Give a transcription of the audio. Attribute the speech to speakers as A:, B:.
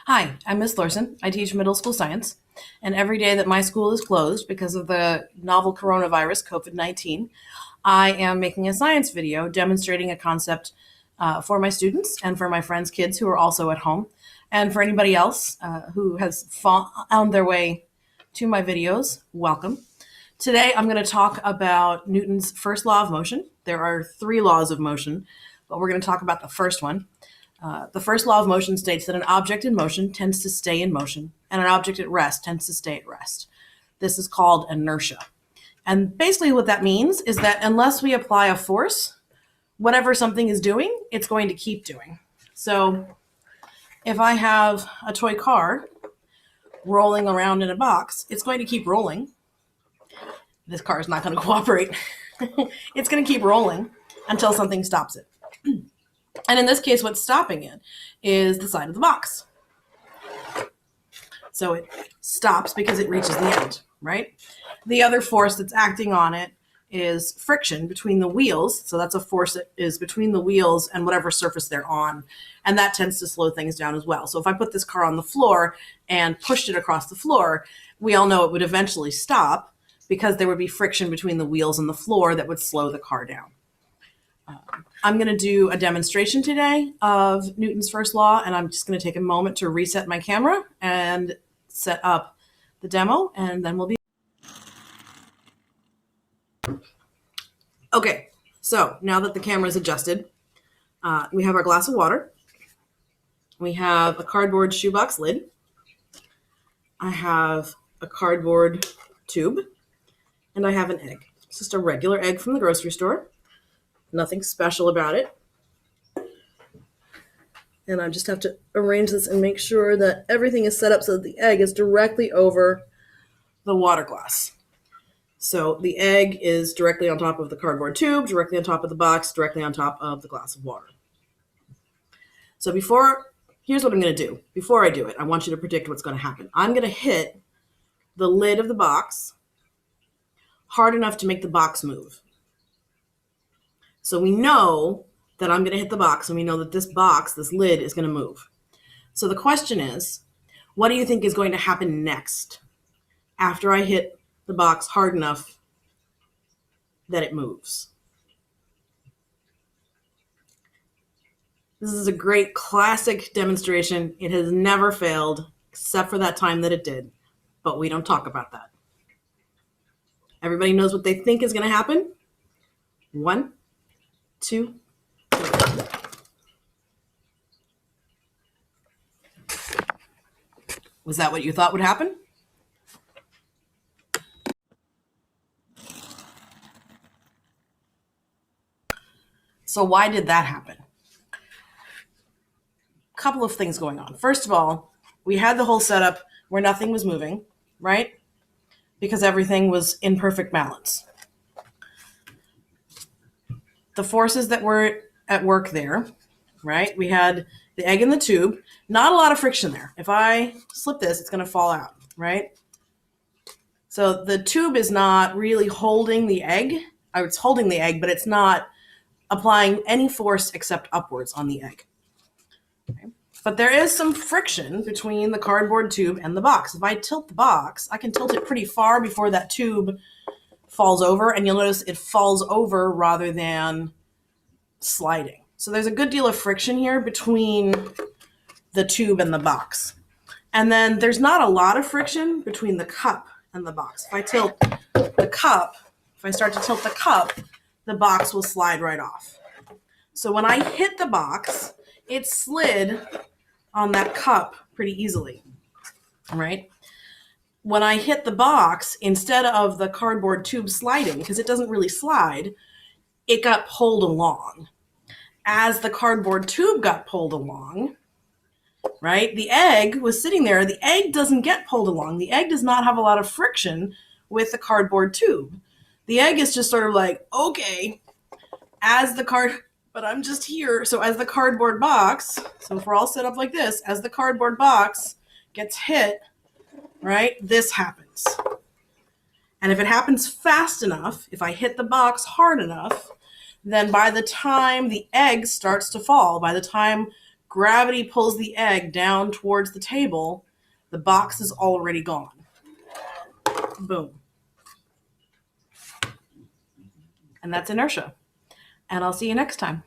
A: Hi, I'm Miss Thorson. I teach middle school science, and every day that my school is closed because of the novel coronavirus, COVID-19, I am making a science video demonstrating a concept for my students and for my friends' kids who are also at home, and for anybody else who has found their way to my videos. Welcome. Today, I'm going to talk about Newton's first law of motion. There are three laws of motion, but we're going to talk about the first one. The first law of motion states that an object in motion tends to stay in motion, and an object at rest tends to stay at rest. This is called inertia. And basically what that means is that unless we apply a force, whatever something is doing, it's going to keep doing. So if I have a toy car rolling around in a box, it's going to keep rolling. This car is not going to cooperate. It's going to keep rolling until something stops it. And in this case, what's stopping it is the side of the box. So it stops because it reaches the end, right? The other force that's acting on it is friction between the wheels. So that's a force that is between the wheels and whatever surface they're on. And that tends to slow things down as well. So if I put this car on the floor and pushed it across the floor, we all know it would eventually stop because there would be friction between the wheels and the floor that would slow the car down. I'm going to do a demonstration today of Newton's first law, and I'm just going to take a moment to reset my camera and set up the demo, and then we'll be... Okay, so now that the camera is adjusted, we have our glass of water. We have a cardboard shoebox lid. I have a cardboard tube, and I have an egg. It's just a regular egg from the grocery store. Nothing special about it. And I just have to arrange this and make sure that everything is set up so that the egg is directly over the water glass. So the egg is directly on top of the cardboard tube, directly on top of the box, directly on top of the glass of water. So here's what I'm going to do. Before I do it, I want you to predict what's going to happen. I'm going to hit the lid of the box hard enough to make the box move. So we know that I'm going to hit the box, and we know that this lid is going to move. So the question is, what do you think is going to happen next after I hit the box hard enough that it moves? This is a great classic demonstration. It has never failed, except for that time that it did, but we don't talk about that. Everybody knows what they think is going to happen? 1, 2, 3. Was that what you thought would happen? So why did that happen? A couple of things going on. First of all, we had the whole setup where nothing was moving, right? Because everything was in perfect balance. The forces that were at work there, right? We had the egg in the tube, not a lot of friction there. If I slip this, it's going to fall out, right? So the tube is not really holding the egg. It's holding the egg, but it's not applying any force except upwards on the egg. Okay? But there is some friction between the cardboard tube and the box. If I tilt the box, I can tilt it pretty far before that tube falls over, and you'll notice it falls over rather than sliding. So there's a good deal of friction here between the tube and the box. And then there's not a lot of friction between the cup and the box. If I start to tilt the cup, the box will slide right off. So when I hit the box, it slid on that cup pretty easily, right? When I hit the box, instead of the cardboard tube sliding, because it doesn't really slide, it got pulled along. As the cardboard tube got pulled along, right, the egg was sitting there. The egg doesn't get pulled along. The egg does not have a lot of friction with the cardboard tube. The egg is just sort of like, okay, but I'm just here. So as the cardboard box, so if we're all set up like this, as the cardboard box gets hit, right, this happens. And if it happens fast enough, if I hit the box hard enough, then by the time the egg starts to fall, by the time gravity pulls the egg down towards the table, the box is already gone. Boom. And that's inertia. And I'll see you next time.